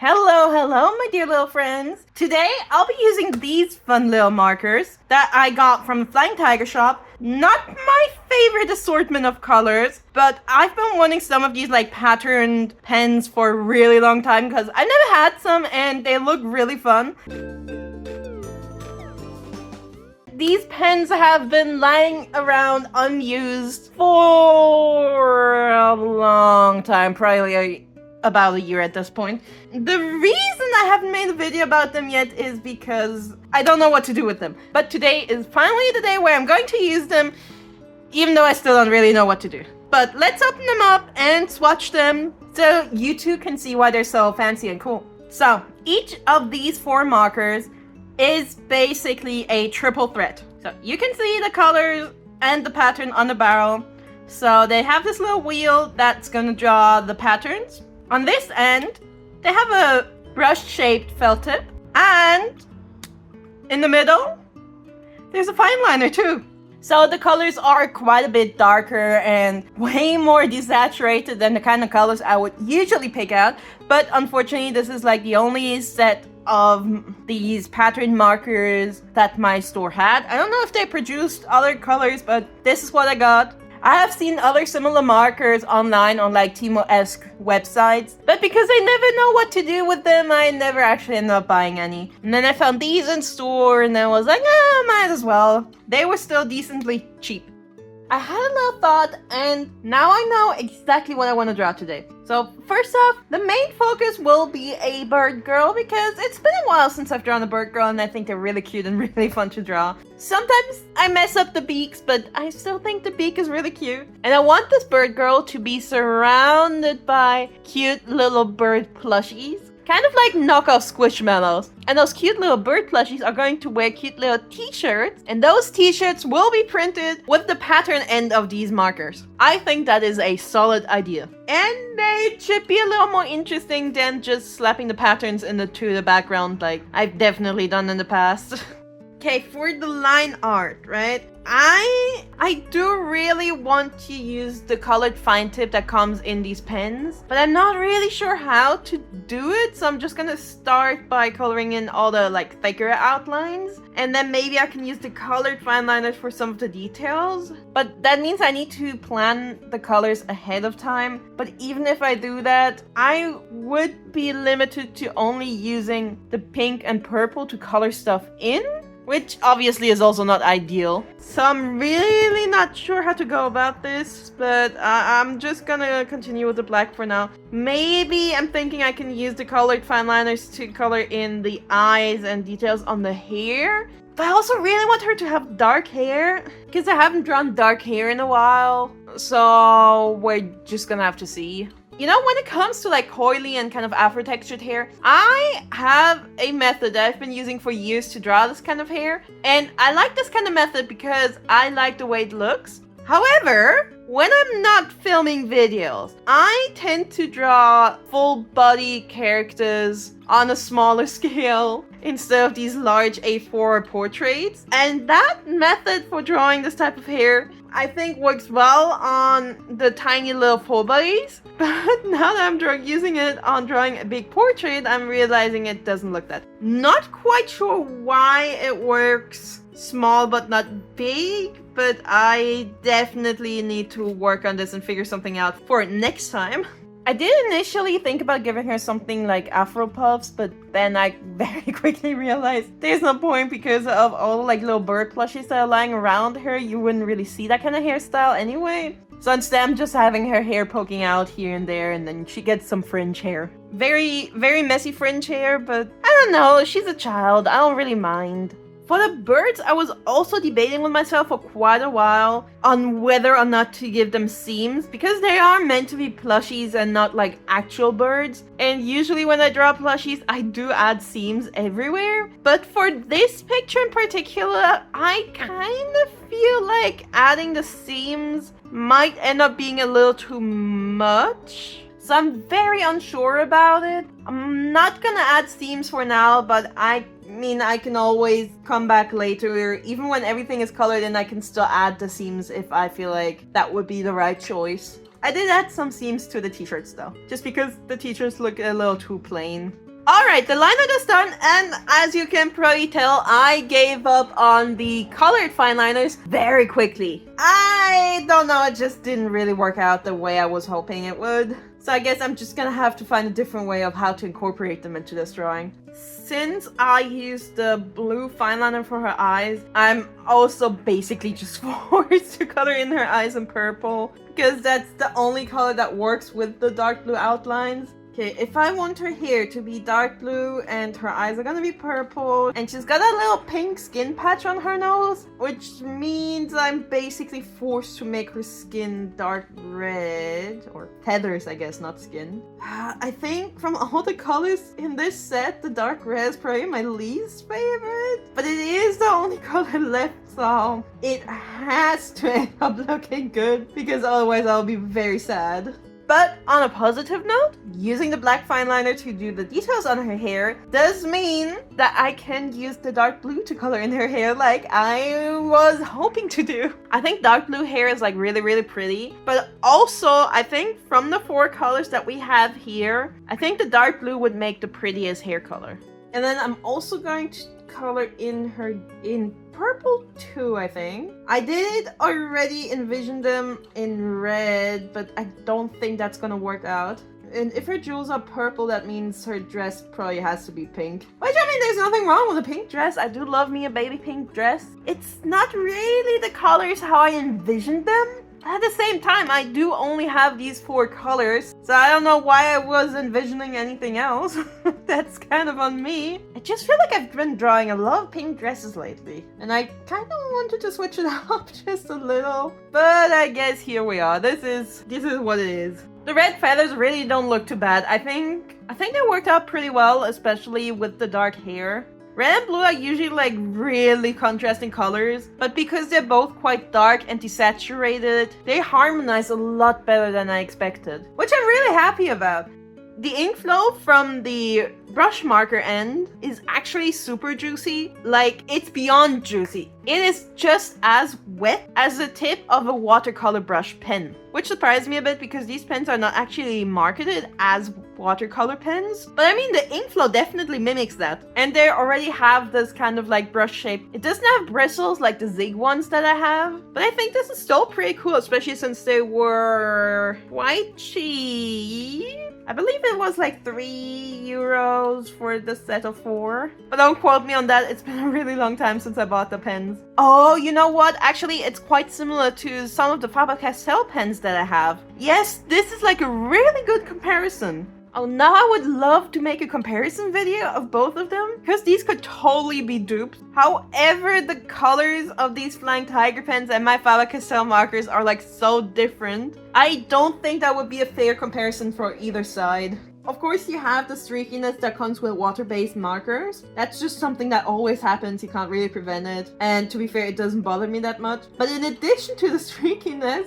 Hello, my dear little friends. Today, I'll be using these fun little markers that I got from the Flying Tiger shop. Not my favorite assortment of colors, but I've been wanting some of these like patterned pens for a really long time because I never had some and they look really fun. These pens have been lying around unused for a long time, probably about a year at this point. The reason I haven't made a video about them yet is because I don't know what to do with them. But today is finally the day where I'm going to use them, even though I still don't really know what to do. But let's open them up and swatch them so you too can see why they're so fancy and cool. So each of these 4 markers is basically a triple threat. So you can see the colors and the pattern on the barrel. So they have this little wheel that's gonna draw the patterns. On this end, they have a brush-shaped felt tip, and in the middle, there's a fine liner too. So the colors are quite a bit darker and way more desaturated than the kind of colors I would usually pick out. But unfortunately, this is like the only set of these pattern markers that my store had. I don't know if they produced other colors, but this is what I got. I have seen other similar markers online on like Temu-esque websites, but because I never know what to do with them, I never actually ended up buying any. And then I found these in store and I was like, might as well. They were still decently cheap. I had a little thought and now I know exactly what I want to draw today. So first off, the main focus will be a bird girl because it's been a while since I've drawn a bird girl and I think they're really cute and really fun to draw. Sometimes I mess up the beaks, but I still think the beak is really cute. And I want this bird girl to be surrounded by cute little bird plushies. Kind of like knockoff Squishmallows. And those cute little bird plushies are going to wear cute little t-shirts. And those t-shirts will be printed with the pattern end of these markers. I think that is a solid idea. And they should be a little more interesting than just slapping the patterns into the background like I've definitely done in the past. Okay, for the line art, right? I do really want to use the colored fine tip that comes in these pens, but I'm not really sure how to do it, so I'm just gonna start by coloring in all the like thicker outlines, and then maybe I can use the colored fine liners for some of the details. But that means I need to plan the colors ahead of time, but even if I do that, I would be limited to only using the pink and purple to color stuff in, which obviously is also not ideal. So I'm really not sure how to go about this, but I'm just gonna continue with the black for now. Maybe I'm thinking I can use the colored fine liners to color in the eyes and details on the hair. But I also really want her to have dark hair, because I haven't drawn dark hair in a while. So we're just gonna have to see. You know, when it comes to like coily and kind of afro-textured hair, I have a method that I've been using for years to draw this kind of hair. And I like this kind of method because I like the way it looks. However, when I'm not filming videos, I tend to draw full body characters on a smaller scale instead of these large A4 portraits. And that method for drawing this type of hair, I think works well on the tiny little full bodies. But now that I'm using it on drawing a big portrait, I'm realizing it doesn't look that. Not quite sure why it works small but not big, but I definitely need to work on this and figure something out for next time. I did initially think about giving her something like Afro puffs, but then I very quickly realized there's no point because of all the like little bird plushies that are lying around her. You wouldn't really see that kind of hairstyle anyway. So instead I'm just having her hair poking out here and there, and then she gets some fringe hair. Very, very messy fringe hair, but I don't know, she's a child, I don't really mind. For the birds, I was also debating with myself for quite a while on whether or not to give them seams, because they are meant to be plushies and not like actual birds. And usually when I draw plushies, I do add seams everywhere. But for this picture in particular, I kind of feel like adding the seams might end up being a little too much. So I'm very unsure about it. I'm not gonna add seams for now, but I mean, I can always come back later. Even when everything is colored in, I can still add the seams if I feel like that would be the right choice. I did add some seams to the t-shirts though, just because the t-shirts look a little too plain. Alright, the liner is done, and as you can probably tell, I gave up on the colored fine liners very quickly. I don't know, it just didn't really work out the way I was hoping it would. So I guess I'm just gonna have to find a different way of how to incorporate them into this drawing. Since I used the blue fine liner for her eyes, I'm also basically just forced to color in her eyes in purple, because that's the only color that works with the dark blue outlines. Okay, if I want her hair to be dark blue and her eyes are gonna be purple, and she's got a little pink skin patch on her nose, which means I'm basically forced to make her skin dark red, or feathers, I guess, not skin. I think from all the colors in this set, the dark red is probably my least favorite, but it is the only color left, so it has to end up looking good, because otherwise I'll be very sad. But on a positive note, using the black fine liner to do the details on her hair does mean that I can use the dark blue to color in her hair like I was hoping to do. I think dark blue hair is like really pretty, but also I think from the 4 colors that we have here, I think the dark blue would make the prettiest hair color. And then I'm also going to color in her in purple too, I think. I did already envision them in red, but I don't think that's gonna work out. And if her jewels are purple, that means her dress probably has to be pink. Which, I mean, there's nothing wrong with a pink dress. I do love me a baby pink dress. It's not really the colors how I envisioned them. At the same time, I do only have these 4 colors, so I don't know why I was envisioning anything else. That's kind of on me. I just feel like I've been drawing a lot of pink dresses lately, and I kind of wanted to switch it up just a little. But I guess here we are. This is what it is. The red feathers really don't look too bad. I think they worked out pretty well, especially with the dark hair. Red and blue are usually like really contrasting colors, but because they're both quite dark and desaturated, they harmonize a lot better than I expected, which I'm really happy about. The ink flow from the brush marker end is actually super juicy. Like, it's beyond juicy. It is just as wet as the tip of a watercolor brush pen, which surprised me a bit because these pens are not actually marketed as watercolor pens. But I mean, the ink flow definitely mimics that. And they already have this kind of like brush shape. It doesn't have bristles like the Zig ones that I have, but I think this is still pretty cool, especially since they were quite cheap. I believe it was like €3 for the set of 4. But don't quote me on that, it's been a really long time since I bought the pens. Oh, you know what? Actually, it's quite similar to some of the Faber-Castell pens that I have. Yes, this is like a really good comparison. Oh, now I would love to make a comparison video of both of them, because these could totally be dupes. However, the colors of these Flying Tiger pens and my Faber-Castell markers are like so different. I don't think that would be a fair comparison for either side. Of course, you have the streakiness that comes with water-based markers. That's just something that always happens, you can't really prevent it. And to be fair, it doesn't bother me that much. But in addition to the streakiness,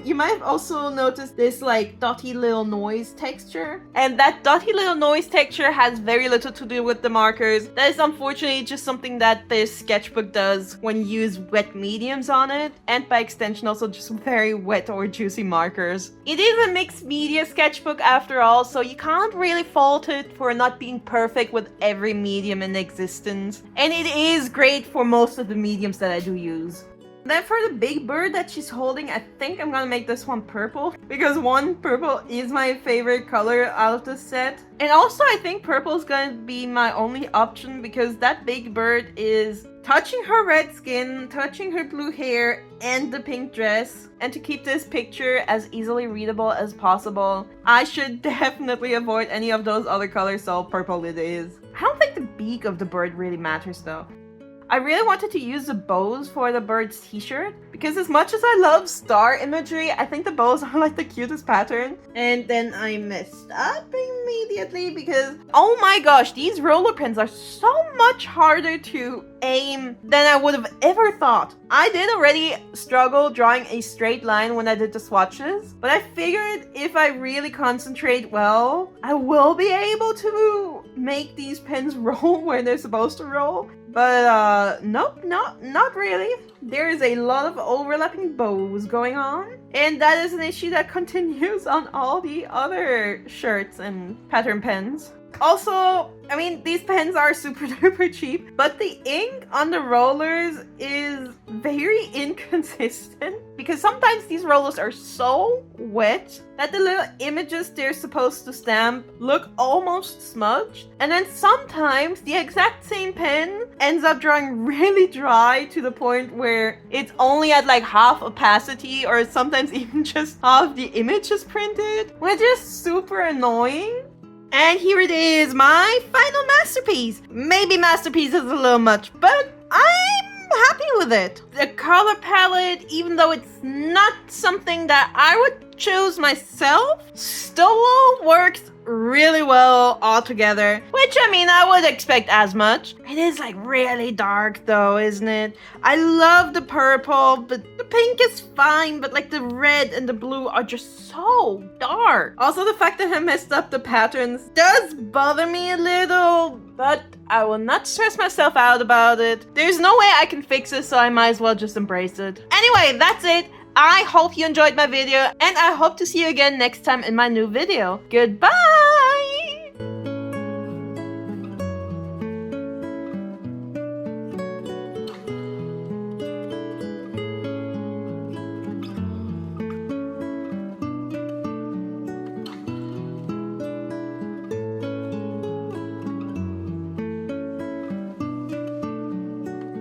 you might have also noticed this like dotty little noise texture. And that dotty little noise texture has very little to do with the markers. That is unfortunately just something that this sketchbook does when you use wet mediums on it. And by extension also just very wet or juicy markers. It is a mixed media sketchbook after all, so you can't really fault it for not being perfect with every medium in existence. And it is great for most of the mediums that I do use. Then for the big bird that she's holding, I think I'm gonna make this one purple. Because one, purple is my favorite color out of the set. And also I think purple is gonna be my only option because that big bird is touching her red skin, touching her blue hair, and the pink dress. And to keep this picture as easily readable as possible, I should definitely avoid any of those other colors, so purple it is. I don't think the beak of the bird really matters though. I really wanted to use the bows for the bird's t-shirt because as much as I love star imagery, I think the bows are like the cutest pattern. And then I messed up immediately because, oh my gosh, these roller pens are so much harder to aim than I would have ever thought. I did already struggle drawing a straight line when I did the swatches, but I figured if I really concentrate well, I will be able to make these pens roll where they're supposed to roll. But nope, not really. There is a lot of overlapping bows going on, and that is an issue that continues on all the other shirts and pattern pens. Also, I mean, these pens are super duper cheap, but the ink on the rollers is very inconsistent because sometimes these rollers are so wet that the little images they're supposed to stamp look almost smudged. And then sometimes the exact same pen ends up drawing really dry to the point where it's only at like half opacity or sometimes even just half the image is printed, which is super annoying. And here it is, my final masterpiece. Maybe masterpiece is a little much, but I'm happy with it. The color palette, even though it's not something that I would choose myself, still works really well all together, which I mean I would expect as much. It is like really dark though, isn't it? I love the purple, but the pink is fine, but like the red and the blue are just so dark. Also, the fact that I messed up the patterns does bother me a little, but I will not stress myself out about it. There's no way I can fix it, so I might as well just embrace it. Anyway, that's it. I hope you enjoyed my video, and I hope to see you again next time in my new video. Goodbye!